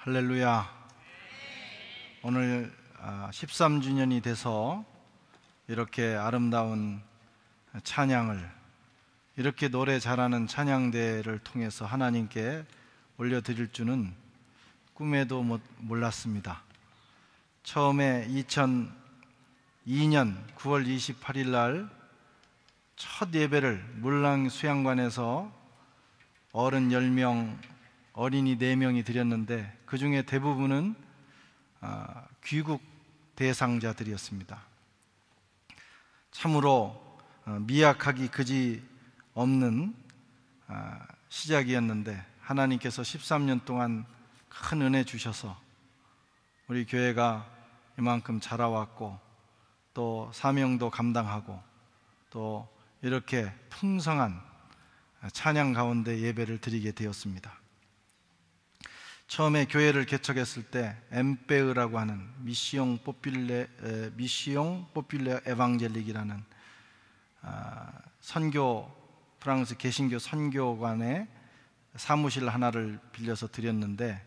할렐루야. 오늘 13주년이 돼서 이렇게 아름다운 찬양을, 이렇게 노래 잘하는 찬양대를 통해서 하나님께 올려드릴 줄은 꿈에도 몰랐습니다. 처음에 2002년 9월 28일 날 첫 예배를 물랑 수양관에서 어른 10명, 어린이 4명이 드렸는데 그 중에 대부분은 귀국 대상자들이었습니다. 참으로 미약하기 그지 없는 시작이었는데 하나님께서 13년 동안 큰 은혜 주셔서 우리 교회가 이만큼 자라왔고 또 사명도 감당하고 또 이렇게 풍성한 찬양 가운데 예배를 드리게 되었습니다. 처음에 교회를 개척했을 때 엠페으라고 하는 미시옹 포퓰레 에방젤릭이라는 프랑스 개신교 선교관의 사무실 하나를 빌려서 드렸는데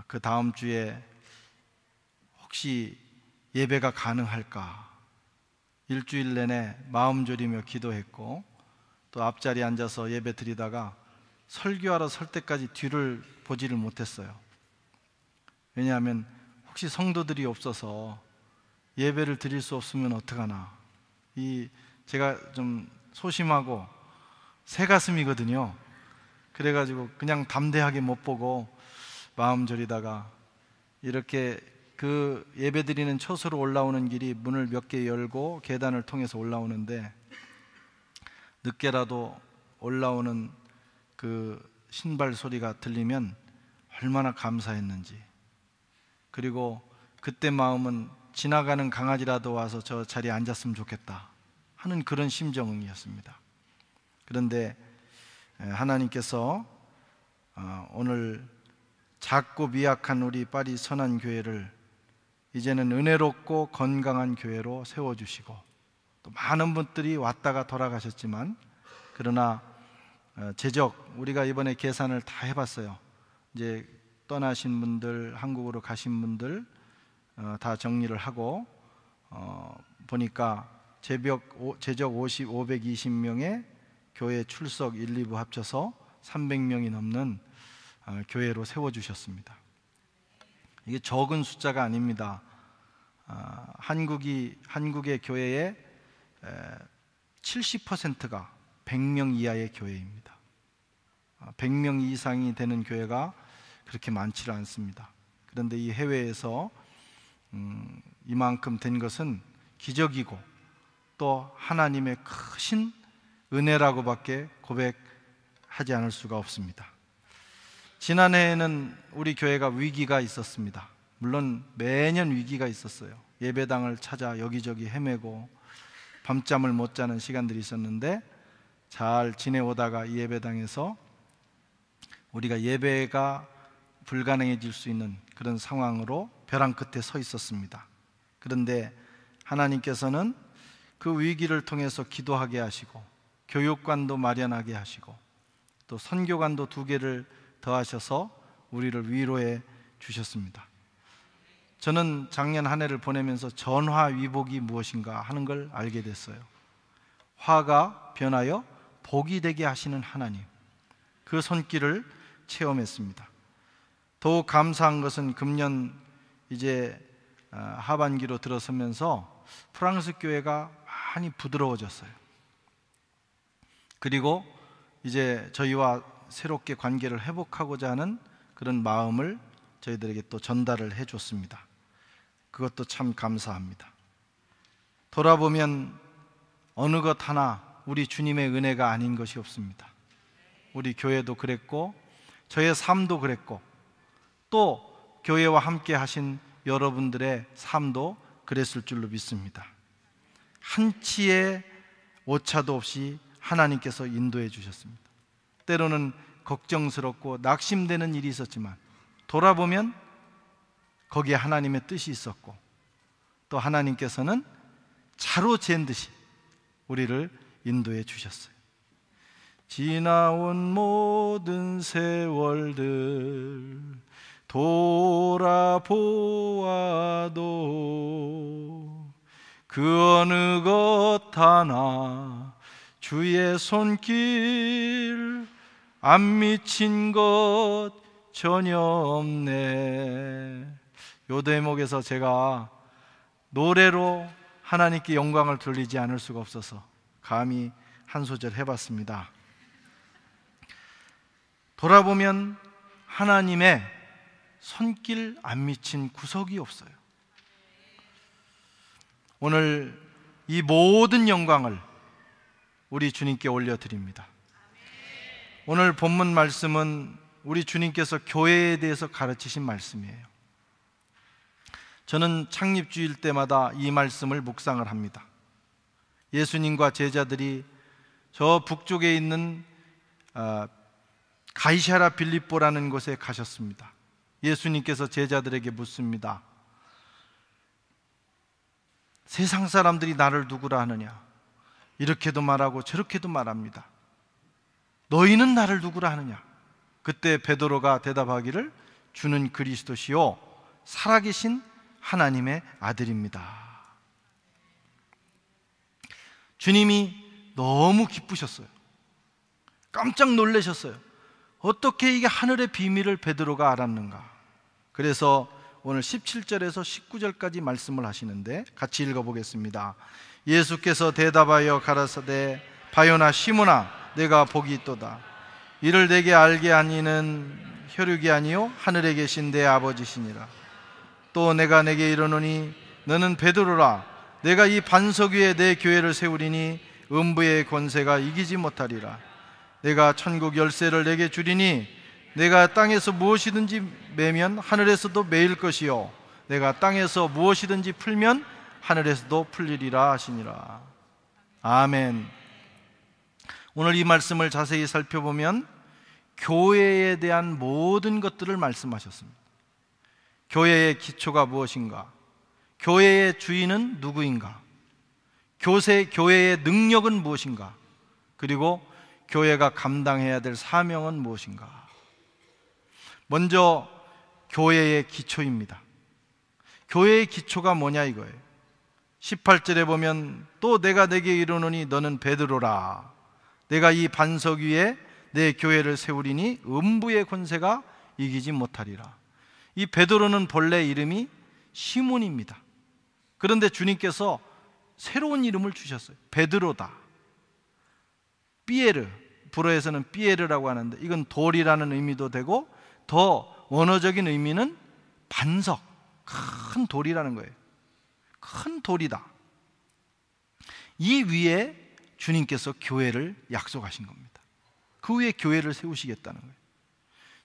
그 다음 주에 혹시 예배가 가능할까 일주일 내내 마음 졸이며 기도했고 또 앞자리에 앉아서 예배 드리다가 설교하러 설 때까지 뒤를 보지를 못했어요. 왜냐하면 혹시 성도들이 없어서 예배를 드릴 수 없으면 어떡하나, 제가 좀 소심하고 새가슴이거든요. 그래가지고 그냥 담대하게 못 보고 마음 졸이다가 이렇게 그 예배 드리는 처소로 올라오는 길이 문을 몇 개 열고 계단을 통해서 올라오는데 늦게라도 올라오는 그 신발 소리가 들리면 얼마나 감사했는지, 그리고 그때 마음은 지나가는 강아지라도 와서 저 자리에 앉았으면 좋겠다 하는 그런 심정이었습니다. 그런데 하나님께서 오늘 작고 미약한 우리 파리 선한교회를 이제는 은혜롭고 건강한 교회로 세워주시고 또 많은 분들이 왔다가 돌아가셨지만 그러나 우리가 이번에 계산을 다 해봤어요. 이제 떠나신 분들, 한국으로 가신 분들 다 정리를 하고 보니까 제적 520명의 교회 출석 1, 2부 합쳐서 300명이 넘는 교회로 세워주셨습니다. 이게 적은 숫자가 아닙니다. 한국의 교회의 70%가 100명 이하의 교회입니다. 100명 이상이 되는 교회가 그렇게 많지는 않습니다. 그런데 이 해외에서 이만큼 된 것은 기적이고 또 하나님의 크신 은혜라고밖에 고백하지 않을 수가 없습니다. 지난해에는 우리 교회가 위기가 있었습니다. 물론 매년 위기가 있었어요. 예배당을 찾아 여기저기 헤매고 밤잠을 못 자는 시간들이 있었는데 잘 지내오다가 이 예배당에서 우리가 예배가 불가능해질 수 있는 그런 상황으로 벼랑 끝에 서 있었습니다. 그런데 하나님께서는 그 위기를 통해서 기도하게 하시고 교육관도 마련하게 하시고 또 선교관도 2개를 더하셔서 우리를 위로해 주셨습니다. 저는 작년 한 해를 보내면서 전화위복이 무엇인가 하는 걸 알게 됐어요. 화가 변하여 복이 되게 하시는 하나님, 그 손길을 체험했습니다. 더욱 감사한 것은 금년 이제 하반기로 들어서면서 프랑스 교회가 많이 부드러워졌어요. 그리고 이제 저희와 새롭게 관계를 회복하고자 하는 그런 마음을 저희들에게 또 전달을 해줬습니다. 그것도 참 감사합니다. 돌아보면 어느 것 하나 우리 주님의 은혜가 아닌 것이 없습니다. 우리 교회도 그랬고 저의 삶도 그랬고 또 교회와 함께 하신 여러분들의 삶도 그랬을 줄로 믿습니다. 한치의 오차도 없이 하나님께서 인도해 주셨습니다. 때로는 걱정스럽고 낙심되는 일이 있었지만 돌아보면 거기에 하나님의 뜻이 있었고 또 하나님께서는 차로 잰 듯이 우리를 인도해 주셨어요. 지나온 모든 세월들 돌아보아도 그 어느 것 하나 주의 손길 안 미친 것 전혀 없네. 요 대목에서 제가 노래로 하나님께 영광을 돌리지 않을 수가 없어서 감히 한 소절 해봤습니다. 돌아보면 하나님의 손길 안 미친 구석이 없어요. 오늘 이 모든 영광을 우리 주님께 올려드립니다. 오늘 본문 말씀은 우리 주님께서 교회에 대해서 가르치신 말씀이에요. 저는 창립주일 때마다 이 말씀을 묵상을 합니다. 예수님과 제자들이 저 북쪽에 있는 가이사랴 빌립보라는 곳에 가셨습니다. 예수님께서 제자들에게 묻습니다. 세상 사람들이 나를 누구라 하느냐? 이렇게도 말하고 저렇게도 말합니다. 너희는 나를 누구라 하느냐? 그때 베드로가 대답하기를 주는 그리스도시요 살아계신 하나님의 아들입니다. 주님이 너무 기쁘셨어요. 깜짝 놀라셨어요. 어떻게 이게 하늘의 비밀을 베드로가 알았는가? 그래서 오늘 17절에서 19절까지 말씀을 하시는데 같이 읽어보겠습니다. 예수께서 대답하여 가라사대 바요나 시몬아 내가 복이 있도다. 이를 내게 알게 하니는 혈육이 아니요 하늘에 계신 내 아버지시니라. 또 내가 내게 이르노니 너는 베드로라. 내가 이 반석 위에 내 교회를 세우리니 음부의 권세가 이기지 못하리라. 내가 천국 열쇠를 내게 주리니 내가 땅에서 무엇이든지 매면 하늘에서도 매일 것이요 내가 땅에서 무엇이든지 풀면 하늘에서도 풀리리라 하시니라. 아멘. 오늘 이 말씀을 자세히 살펴보면 교회에 대한 모든 것들을 말씀하셨습니다. 교회의 기초가 무엇인가? 교회의 주인은 누구인가? 교회의 능력은 무엇인가? 그리고 교회가 감당해야 될 사명은 무엇인가? 먼저 교회의 기초입니다. 교회의 기초가 뭐냐 이거예요. 18절에 보면 또 내가 내게 이르노니 너는 베드로라. 내가 이 반석 위에 내 교회를 세우리니 음부의 권세가 이기지 못하리라. 이 베드로는 본래 이름이 시몬입니다. 그런데 주님께서 새로운 이름을 주셨어요. 베드로다. 삐에르, 불어에서는 삐에르라고 하는데 이건 돌이라는 의미도 되고 더 원어적인 의미는 반석, 큰 돌이라는 거예요. 큰 돌이다. 이 위에 주님께서 교회를 약속하신 겁니다. 그 위에 교회를 세우시겠다는 거예요.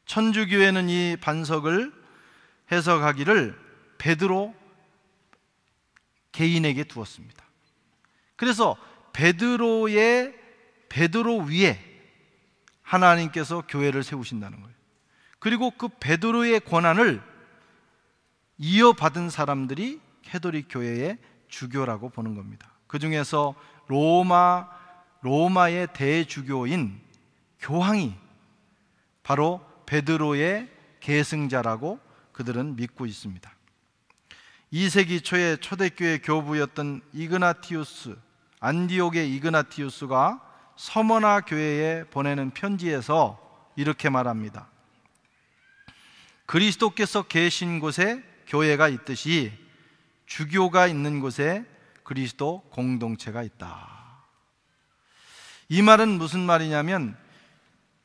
천주교회는 이 반석을 해석하기를 베드로 개인에게 두었습니다. 그래서 베드로 위에 하나님께서 교회를 세우신다는 거예요. 그리고 그 베드로의 권한을 이어받은 사람들이 캐톨릭 교회의 주교라고 보는 겁니다. 그 중에서 로마의 대주교인 교황이 바로 베드로의 계승자라고 그들은 믿고 있습니다. 2세기 초에 초대교회 교부였던 이그나티우스, 안디옥의 이그나티우스가 서머나 교회에 보내는 편지에서 이렇게 말합니다. 그리스도께서 계신 곳에 교회가 있듯이 주교가 있는 곳에 그리스도 공동체가 있다. 이 말은 무슨 말이냐면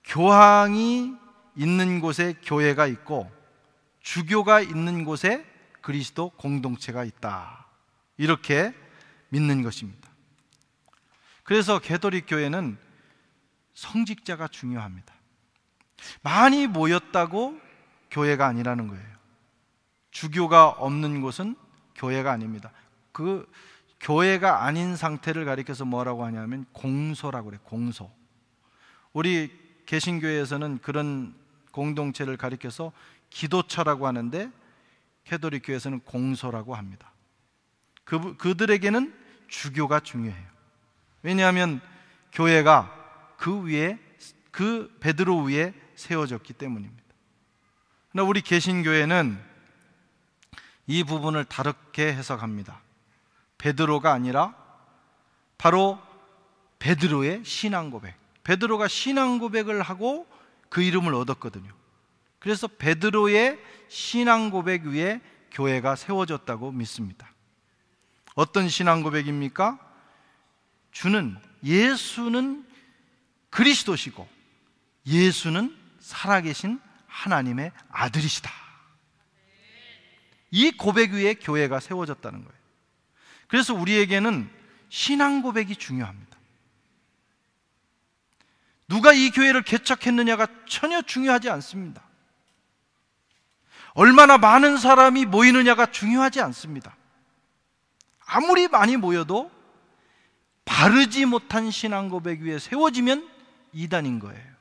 교황이 있는 곳에 교회가 있고 주교가 있는 곳에 그리스도 공동체가 있다. 이렇게 믿는 것입니다. 그래서 가톨릭 교회는 성직자가 중요합니다. 많이 모였다고 교회가 아니라는 거예요. 주교가 없는 곳은 교회가 아닙니다. 그 교회가 아닌 상태를 가리켜서 뭐라고 하냐면 공소라고 그래요. 공소. 우리 개신교회에서는 그런 공동체를 가리켜서 기도처라고 하는데 가톨릭 교회에서는 공소라고 합니다. 그들에게는 주교가 중요해요. 왜냐하면 교회가 그 베드로 위에 세워졌기 때문입니다. 그러나 우리 개신교회는 이 부분을 다르게 해석합니다. 베드로가 아니라 바로 베드로의 신앙 고백. 베드로가 신앙 고백을 하고 그 이름을 얻었거든요. 그래서 베드로의 신앙 고백 위에 교회가 세워졌다고 믿습니다. 어떤 신앙 고백입니까? 예수는 그리스도시고 예수는 살아계신 하나님의 아들이시다. 이 고백 위에 교회가 세워졌다는 거예요. 그래서 우리에게는 신앙 고백이 중요합니다. 누가 이 교회를 개척했느냐가 전혀 중요하지 않습니다. 얼마나 많은 사람이 모이느냐가 중요하지 않습니다. 아무리 많이 모여도 바르지 못한 신앙 고백 위에 세워지면 이단인 거예요.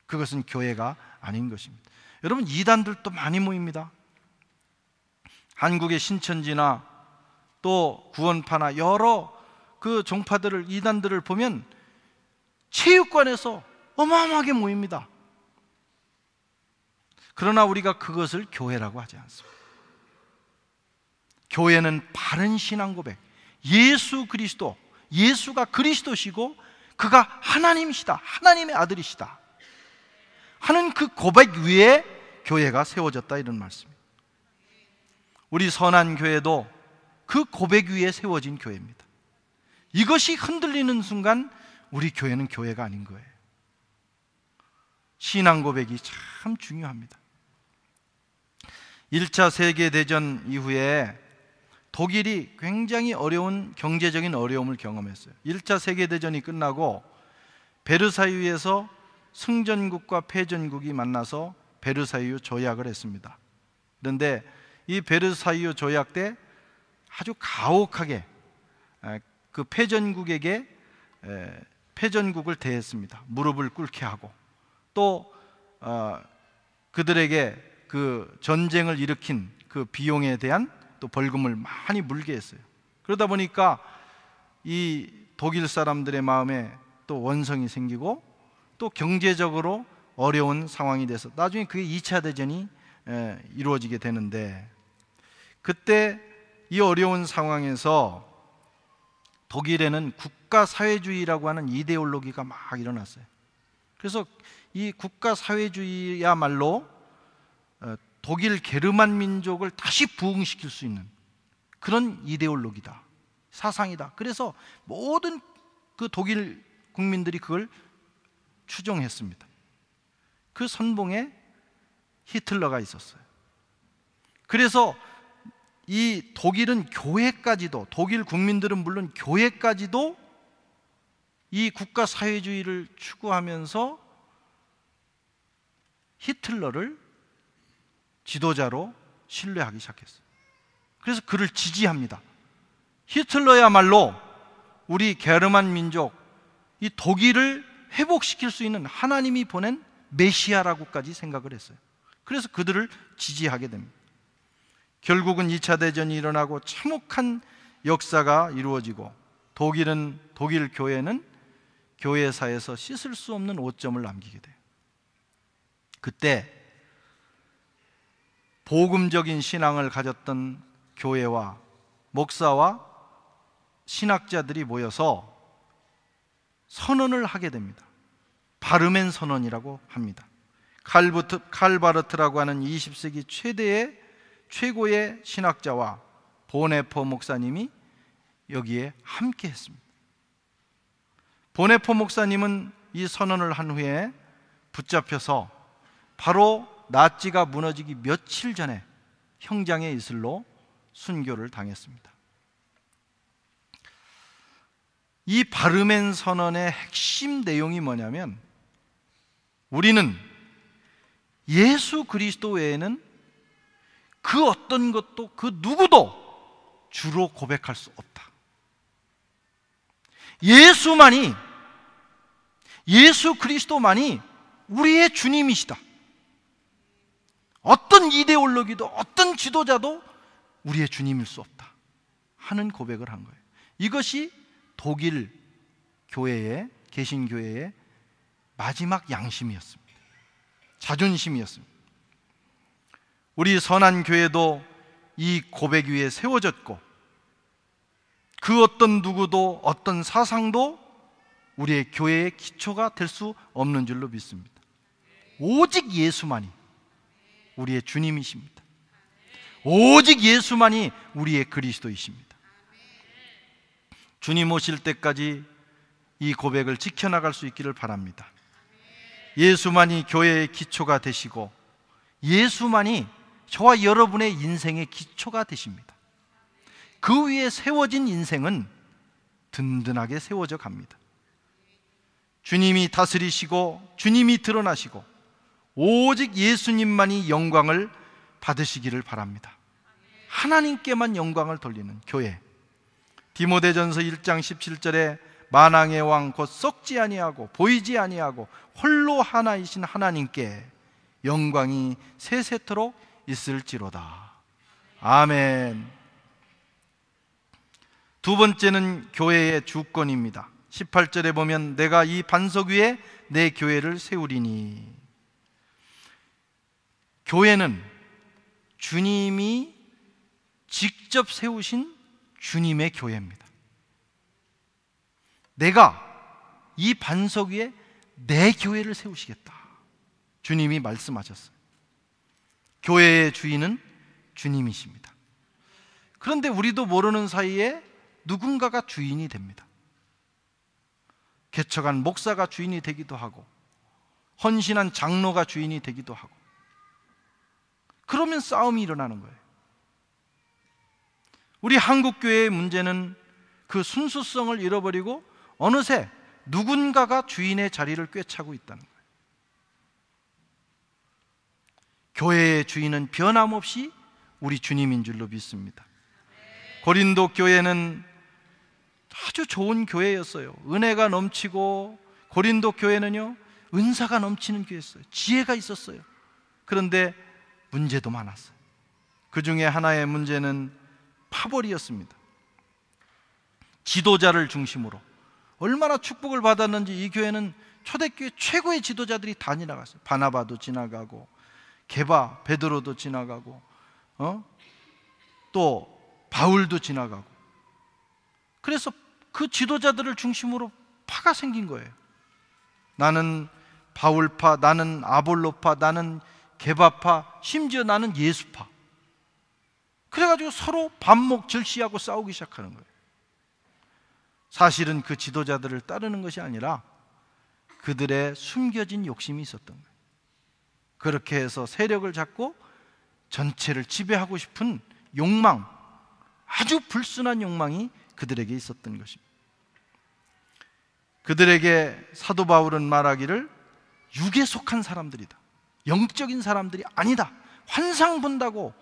그것은 교회가 아닌 것입니다. 여러분, 이단들도 많이 모입니다. 한국의 신천지나 또 구원파나 여러 그 종파들을, 이단들을 보면 체육관에서 어마어마하게 모입니다. 그러나 우리가 그것을 교회라고 하지 않습니다. 교회는 바른 신앙 고백, 예수 그리스도, 예수가 그리스도시고 그가 하나님이시다, 하나님의 아들이시다 하는 그 고백 위에 교회가 세워졌다, 이런 말씀입니다. 우리 선한교회도 그 고백 위에 세워진 교회입니다. 이것이 흔들리는 순간 우리 교회는 교회가 아닌 거예요. 신앙 고백이 참 중요합니다. 1차 세계대전 이후에 독일이 굉장히 어려운 경제적인 어려움을 경험했어요. 1차 세계대전이 끝나고 베르사유에서 승전국과 패전국이 만나서 베르사유 조약을 했습니다. 그런데 이 베르사유 조약 때 아주 가혹하게 그 패전국에게 패전국을 대했습니다. 무릎을 꿇게 하고 또 그들에게 그 전쟁을 일으킨 그 비용에 대한 또 벌금을 많이 물게 했어요. 그러다 보니까 이 독일 사람들의 마음에 또 원성이 생기고 또 경제적으로 어려운 상황이 돼서 나중에 그게 2차 대전이 이루어지게 되는데, 그때 이 어려운 상황에서 독일에는 국가사회주의라고 하는 이데올로기가 막 일어났어요. 그래서 이 국가사회주의야말로 독일 게르만 민족을 다시 부흥시킬 수 있는 그런 이데올로기다, 사상이다. 그래서 모든 그 독일 국민들이 그걸 추종했습니다. 그 선봉에 히틀러가 있었어요. 그래서 이 독일은 교회까지도, 독일 국민들은 물론 교회까지도 이 국가사회주의를 추구하면서 히틀러를 지도자로 신뢰하기 시작했어요. 그래서 그를 지지합니다. 히틀러야말로 우리 게르만 민족, 이 독일을 회복시킬 수 있는 하나님이 보낸 메시아라고까지 생각을 했어요. 그래서 그들을 지지하게 됩니다. 결국은 2차 대전이 일어나고 참혹한 역사가 이루어지고 독일 교회는 교회사에서 씻을 수 없는 오점을 남기게 돼요. 그때 복음적인 신앙을 가졌던 교회와 목사와 신학자들이 모여서 선언을 하게 됩니다. 바르멘 선언이라고 합니다. 칼바르트라고 하는 20세기 최고의 신학자와 보네포 목사님이 여기에 함께 했습니다. 보네포 목사님은 이 선언을 한 후에 붙잡혀서 바로 나치가 무너지기 며칠 전에 형장의 이슬로 순교를 당했습니다. 이 바르멘 선언의 핵심 내용이 뭐냐면, 우리는 예수 그리스도 외에는 그 어떤 것도 그 누구도 주로 고백할 수 없다. 예수 그리스도만이 우리의 주님이시다. 어떤 이데올로기도 어떤 지도자도 우리의 주님일 수 없다 하는 고백을 한 거예요. 이것이 독일 교회의, 개신교회의 마지막 양심이었습니다. 자존심이었습니다. 우리 선한 교회도 이 고백 위에 세워졌고, 그 어떤 누구도 어떤 사상도 우리의 교회의 기초가 될 수 없는 줄로 믿습니다. 오직 예수만이 우리의 주님이십니다. 오직 예수만이 우리의 그리스도이십니다. 주님 오실 때까지 이 고백을 지켜나갈 수 있기를 바랍니다. 예수만이 교회의 기초가 되시고, 예수만이 저와 여러분의 인생의 기초가 되십니다. 그 위에 세워진 인생은 든든하게 세워져 갑니다. 주님이 다스리시고 주님이 드러나시고 오직 예수님만이 영광을 받으시기를 바랍니다. 하나님께만 영광을 돌리는 교회. 디모데전서 1장 17절에 만왕의 왕 곧 썩지 아니하고 보이지 아니하고 홀로 하나이신 하나님께 영광이 세세토록 있을지로다. 아멘. 두 번째는 교회의 주권입니다. 18절에 보면 내가 이 반석 위에 내 교회를 세우리니. 교회는 주님이 직접 세우신 주님의 교회입니다. 내가 이 반석 위에 내 교회를 세우시겠다, 주님이 말씀하셨어요. 교회의 주인은 주님이십니다. 그런데 우리도 모르는 사이에 누군가가 주인이 됩니다. 개척한 목사가 주인이 되기도 하고, 헌신한 장로가 주인이 되기도 하고, 그러면 싸움이 일어나는 거예요. 우리 한국교회의 문제는 그 순수성을 잃어버리고 어느새 누군가가 주인의 자리를 꿰차고 있다는 거예요. 교회의 주인은 변함없이 우리 주님인 줄로 믿습니다. 고린도 교회는 아주 좋은 교회였어요. 은혜가 넘치고, 고린도 교회는요 은사가 넘치는 교회였어요. 지혜가 있었어요. 그런데 문제도 많았어요. 그 중에 하나의 문제는 파벌이었습니다. 지도자를 중심으로 얼마나 축복을 받았는지 이 교회는 초대교회 최고의 지도자들이 다 지나갔어요. 바나바도 지나가고, 게바 베드로도 지나가고, 또 바울도 지나가고. 그래서 그 지도자들을 중심으로 파가 생긴 거예요. 나는 바울파, 나는 아볼로파, 나는 게바파, 심지어 나는 예수파. 그래가지고 서로 반목 절시하고 싸우기 시작하는 거예요. 사실은 그 지도자들을 따르는 것이 아니라 그들의 숨겨진 욕심이 있었던 거예요. 그렇게 해서 세력을 잡고 전체를 지배하고 싶은 욕망, 아주 불순한 욕망이 그들에게 있었던 것입니다. 그들에게 사도 바울은 말하기를 육에 속한 사람들이다, 영적인 사람들이 아니다. 환상 본다고,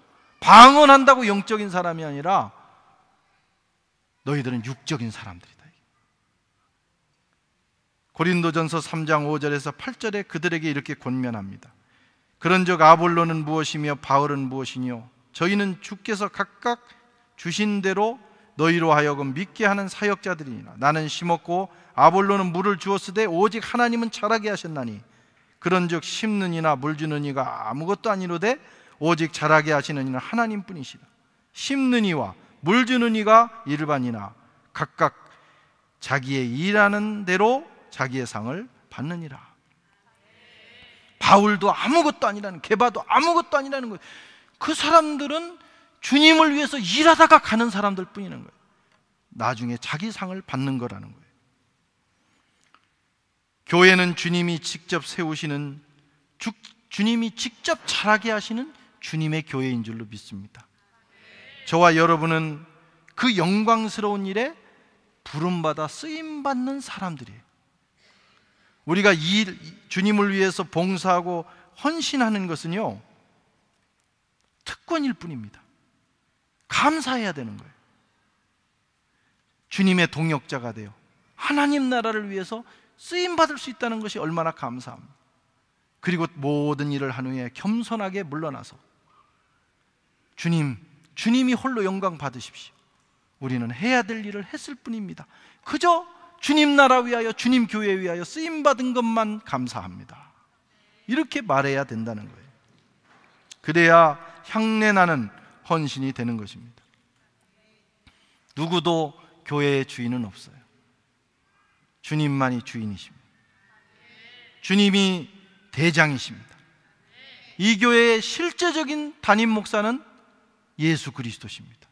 방언한다고 영적인 사람이 아니라 너희들은 육적인 사람들이다. 고린도전서 3장 5절에서 8절에 그들에게 이렇게 권면합니다. 그런즉 아볼로는 무엇이며 바울은 무엇이뇨? 저희는 주께서 각각 주신 대로 너희로 하여금 믿게 하는 사역자들이니라. 나는 심었고 아볼로는 물을 주었으되 오직 하나님은 자라게 하셨나니, 그런즉 심는 이나 물 주는 이가 아무것도 아니로되 오직 자라게 하시는 이는 하나님뿐이시라. 심는 이와 물 주는 이가 일반이나 각각 자기의 일하는 대로 자기의 상을 받느니라. 바울도 아무것도 아니라는, 게바도 아무것도 아니라는 거예요. 그 사람들은 주님을 위해서 일하다가 가는 사람들 뿐이라는 거예요. 나중에 자기 상을 받는 거라는 거예요. 교회는 주님이 직접 세우시는, 주님이 직접 자라게 하시는 주님의 교회인 줄로 믿습니다. 저와 여러분은 그 영광스러운 일에 부름받아 쓰임받는 사람들이에요. 우리가 주님을 위해서 봉사하고 헌신하는 것은요 특권일 뿐입니다. 감사해야 되는 거예요. 주님의 동역자가 되어 하나님 나라를 위해서 쓰임받을 수 있다는 것이 얼마나 감사합니다. 그리고 모든 일을 한 후에 겸손하게 물러나서 주님이 홀로 영광 받으십시오. 우리는 해야 될 일을 했을 뿐입니다. 그저 주님 나라 위하여, 주님 교회 위하여 쓰임받은 것만 감사합니다. 이렇게 말해야 된다는 거예요. 그래야 향내나는 헌신이 되는 것입니다. 누구도 교회의 주인은 없어요. 주님만이 주인이십니다. 주님이 대장이십니다. 이 교회의 실제적인 담임 목사는 예수 그리스도십니다.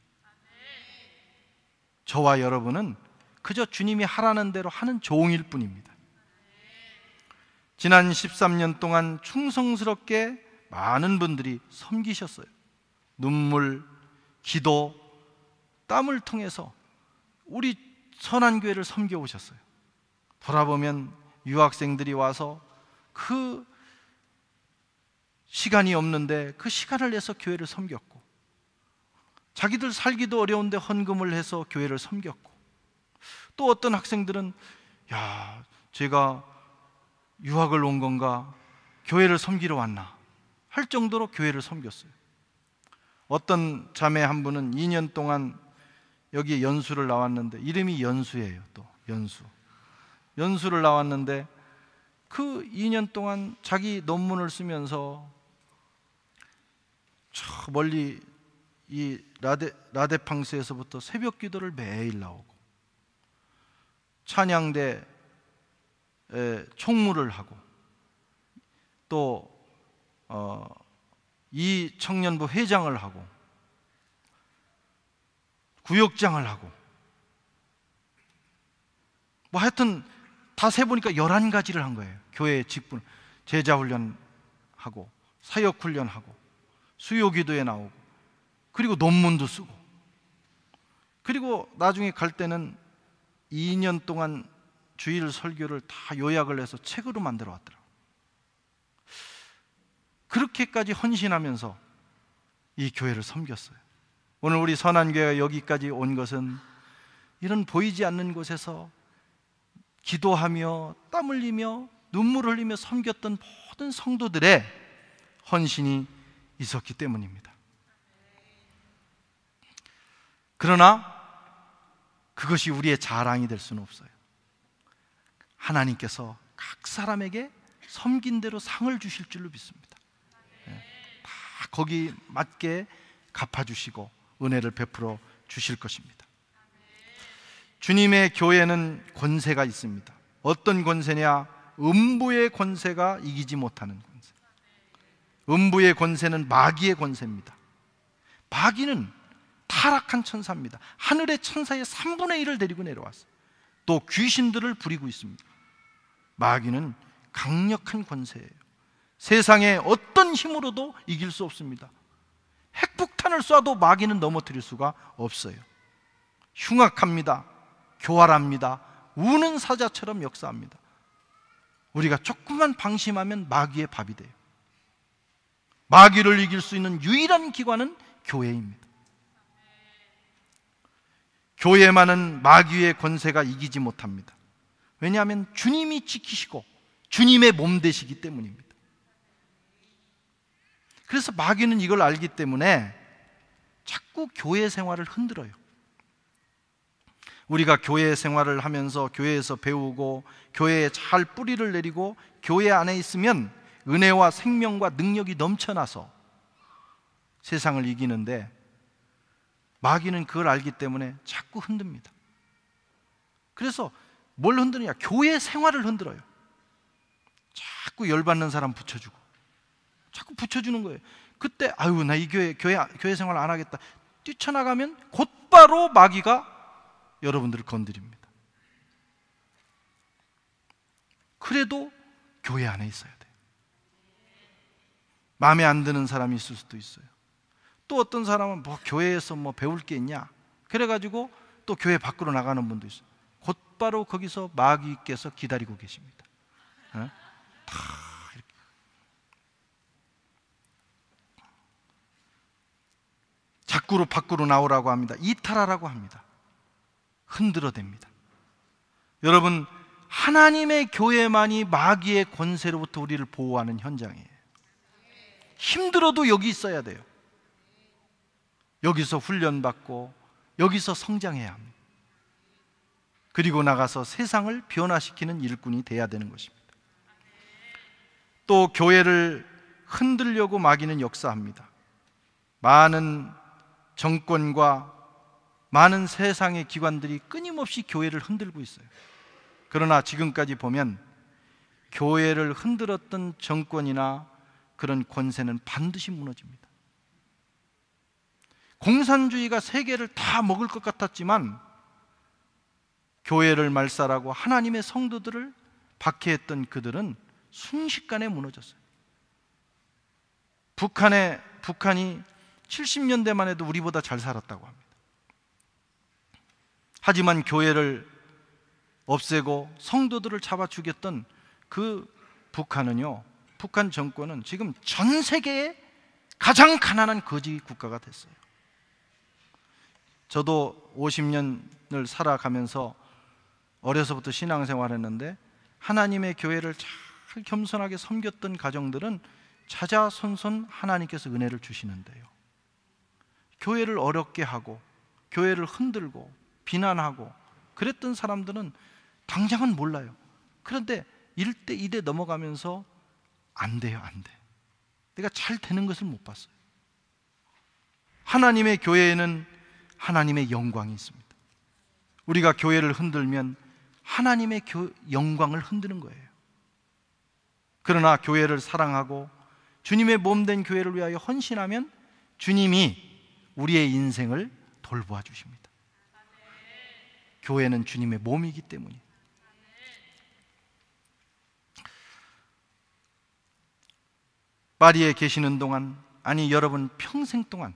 저와 여러분은 그저 주님이 하라는 대로 하는 종일 뿐입니다. 지난 13년 동안 충성스럽게 많은 분들이 섬기셨어요. 눈물, 기도, 땀을 통해서 우리 선한교회를 섬겨오셨어요. 돌아보면 유학생들이 와서 그 시간이 없는데 그 시간을 내서 교회를 섬겼고, 자기들 살기도 어려운데 헌금을 해서 교회를 섬겼고, 또 어떤 학생들은 야, 제가 유학을 온 건가, 교회를 섬기러 왔나 할 정도로 교회를 섬겼어요. 어떤 자매 한 분은 2년 동안 여기 연수를 나왔는데, 이름이 연수예요. 또 연수를 나왔는데 그 2년 동안 자기 논문을 쓰면서 저 멀리 이 라데팡스에서부터 새벽 기도를 매일 나오고, 찬양대 총무를 하고, 또 이 청년부 회장을 하고, 구역장을 하고, 뭐 하여튼 다 세보니까 11가지를 한 거예요. 교회 직분, 제자훈련하고, 사역훈련하고, 수요기도에 나오고, 그리고 논문도 쓰고, 그리고 나중에 갈 때는 2년 동안 주일 설교를 다 요약을 해서 책으로 만들어 왔더라고요. 그렇게까지 헌신하면서 이 교회를 섬겼어요. 오늘 우리 선한교회가 여기까지 온 것은 이런 보이지 않는 곳에서 기도하며 땀 흘리며 눈물 흘리며 섬겼던 모든 성도들의 헌신이 있었기 때문입니다. 그러나 그것이 우리의 자랑이 될 수는 없어요. 하나님께서 각 사람에게 섬긴 대로 상을 주실 줄로 믿습니다. 다 거기 맞게 갚아주시고 은혜를 베풀어 주실 것입니다. 주님의 교회는 권세가 있습니다. 어떤 권세냐? 음부의 권세가 이기지 못하는 권세. 음부의 권세는 마귀의 권세입니다. 마귀는 타락한 천사입니다. 하늘의 천사의 3분의 1을 데리고 내려왔어요. 또 귀신들을 부리고 있습니다. 마귀는 강력한 권세예요. 세상의 어떤 힘으로도 이길 수 없습니다. 핵폭탄을 쏴도 마귀는 넘어뜨릴 수가 없어요. 흉악합니다. 교활합니다. 우는 사자처럼 역사합니다. 우리가 조금만 방심하면 마귀의 밥이 돼요. 마귀를 이길 수 있는 유일한 기관은 교회입니다. 교회만은 마귀의 권세가 이기지 못합니다. 왜냐하면 주님이 지키시고 주님의 몸 되시기 때문입니다. 그래서 마귀는 이걸 알기 때문에 자꾸 교회 생활을 흔들어요. 우리가 교회 생활을 하면서 교회에서 배우고 교회에 잘 뿌리를 내리고 교회 안에 있으면 은혜와 생명과 능력이 넘쳐나서 세상을 이기는데, 마귀는 그걸 알기 때문에 자꾸 흔듭니다. 그래서 뭘 흔드느냐? 교회 생활을 흔들어요. 자꾸 열받는 사람 붙여주고, 자꾸 붙여주는 거예요. 그때 아유, 나 이 교회 생활 안 하겠다 뛰쳐나가면 곧바로 마귀가 여러분들을 건드립니다. 그래도 교회 안에 있어야 돼요. 마음에 안 드는 사람이 있을 수도 있어요. 또 어떤 사람은 뭐 교회에서 뭐 배울 게 있냐 그래가지고 또 교회 밖으로 나가는 분도 있어요. 곧바로 거기서 마귀께서 기다리고 계십니다. 다 이렇게. 자꾸로 밖으로 나오라고 합니다. 이탈하라고 합니다. 흔들어댑니다. 여러분, 하나님의 교회만이 마귀의 권세로부터 우리를 보호하는 현장이에요. 힘들어도 여기 있어야 돼요. 여기서 훈련받고 여기서 성장해야 합니다. 그리고 나가서 세상을 변화시키는 일꾼이 돼야 되는 것입니다. 또 교회를 흔들려고 마귀는 역사합니다. 많은 정권과 많은 세상의 기관들이 끊임없이 교회를 흔들고 있어요. 그러나 지금까지 보면 교회를 흔들었던 정권이나 그런 권세는 반드시 무너집니다. 공산주의가 세계를 다 먹을 것 같았지만 교회를 말살하고 하나님의 성도들을 박해했던 그들은 순식간에 무너졌어요. 북한이 70년대만 해도 우리보다 잘 살았다고 합니다. 하지만 교회를 없애고 성도들을 잡아 죽였던 그 북한 정권은 지금 전 세계에 가장 가난한 거지 국가가 됐어요. 저도 50년을 살아가면서 어려서부터 신앙생활을 했는데 하나님의 교회를 잘 겸손하게 섬겼던 가정들은 자자손손 하나님께서 은혜를 주시는데요, 교회를 어렵게 하고 교회를 흔들고 비난하고 그랬던 사람들은 당장은 몰라요. 그런데 1대 2대 넘어가면서 안 돼요, 안 돼. 내가 잘 되는 것을 못 봤어요. 하나님의 교회에는 하나님의 영광이 있습니다. 우리가 교회를 흔들면 하나님의 영광을 흔드는 거예요. 그러나 교회를 사랑하고 주님의 몸된 교회를 위하여 헌신하면 주님이 우리의 인생을 돌보아 주십니다. 교회는 주님의 몸이기 때문이에요. 파리에 계시는 동안, 아니 여러분 평생 동안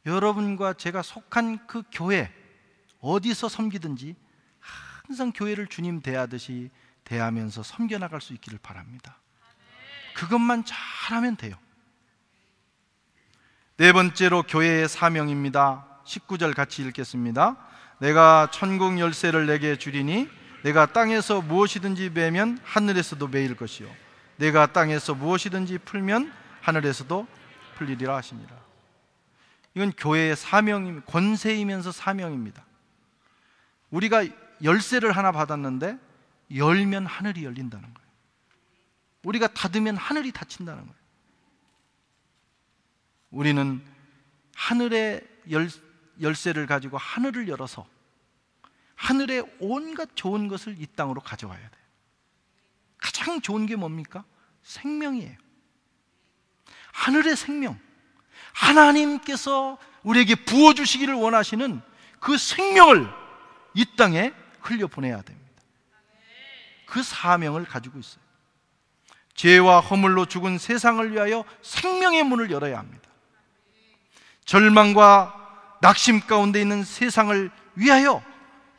여러분과 제가 속한 그 교회 어디서 섬기든지 항상 교회를 주님 대하듯이 대하면서 섬겨나갈 수 있기를 바랍니다. 그것만 잘하면 돼요. 네 번째로 교회의 사명입니다. 19절 같이 읽겠습니다. 내가 천국 열쇠를 내게 주리니 내가 땅에서 무엇이든지 매면 하늘에서도 매일 것이요 내가 땅에서 무엇이든지 풀면 하늘에서도 풀리리라 하시니라. 이건 교회의 사명입니다. 권세이면서 사명입니다. 우리가 열쇠를 하나 받았는데 열면 하늘이 열린다는 거예요. 우리가 닫으면 하늘이 닫힌다는 거예요. 우리는 하늘의 열쇠를 가지고 하늘을 열어서 하늘의 온갖 좋은 것을 이 땅으로 가져와야 돼요. 가장 좋은 게 뭡니까? 생명이에요. 하늘의 생명, 하나님께서 우리에게 부어주시기를 원하시는 그 생명을 이 땅에 흘려보내야 됩니다. 그 사명을 가지고 있어요. 죄와 허물로 죽은 세상을 위하여 생명의 문을 열어야 합니다. 절망과 낙심 가운데 있는 세상을 위하여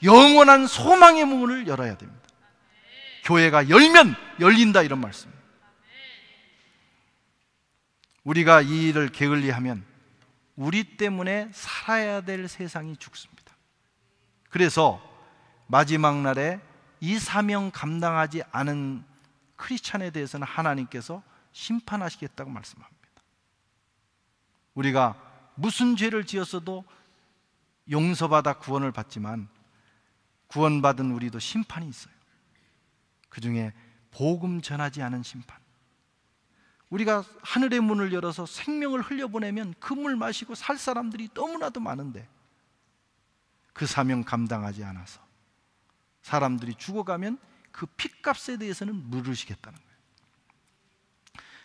영원한 소망의 문을 열어야 됩니다. 교회가 열면 열린다, 이런 말씀입니다. 우리가 이 일을 게을리하면 우리 때문에 살아야 될 세상이 죽습니다. 그래서 마지막 날에 이 사명 감당하지 않은 크리스찬에 대해서는 하나님께서 심판하시겠다고 말씀합니다. 우리가 무슨 죄를 지었어도 용서받아 구원을 받지만 구원받은 우리도 심판이 있어요. 그 중에 복음 전하지 않은 심판. 우리가 하늘의 문을 열어서 생명을 흘려보내면 그 물 마시고 살 사람들이 너무나도 많은데 그 사명 감당하지 않아서 사람들이 죽어가면 그 핏값에 대해서는 물으시겠다는 거예요.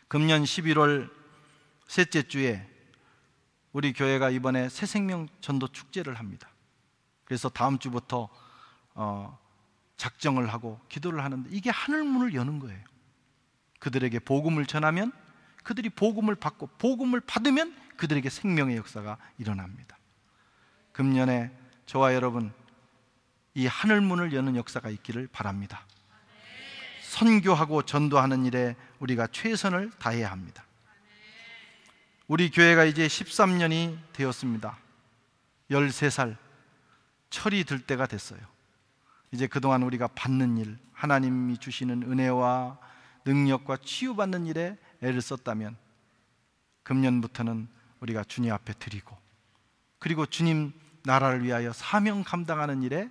금년 11월 셋째 주에 우리 교회가 이번에 새생명 전도 축제를 합니다. 그래서 다음 주부터 작정을 하고 기도를 하는데 이게 하늘문을 여는 거예요. 그들에게 복음을 전하면 그들이 복음을 받고 복음을 받으면 그들에게 생명의 역사가 일어납니다. 금년에 저와 여러분 이 하늘문을 여는 역사가 있기를 바랍니다. 선교하고 전도하는 일에 우리가 최선을 다해야 합니다. 우리 교회가 이제 13년이 되었습니다. 13살 철이 들 때가 됐어요. 이제 그동안 우리가 받는 일, 하나님이 주시는 은혜와 능력과 치유받는 일에 애를 썼다면 금년부터는 우리가 주님 앞에 드리고 그리고 주님 나라를 위하여 사명 감당하는 일에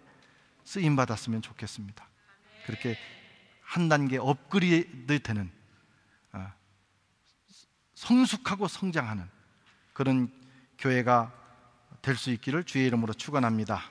쓰임받았으면 좋겠습니다. 그렇게 한 단계 업그레이드 되는 성숙하고 성장하는 그런 교회가 될 수 있기를 주의 이름으로 축원합니다.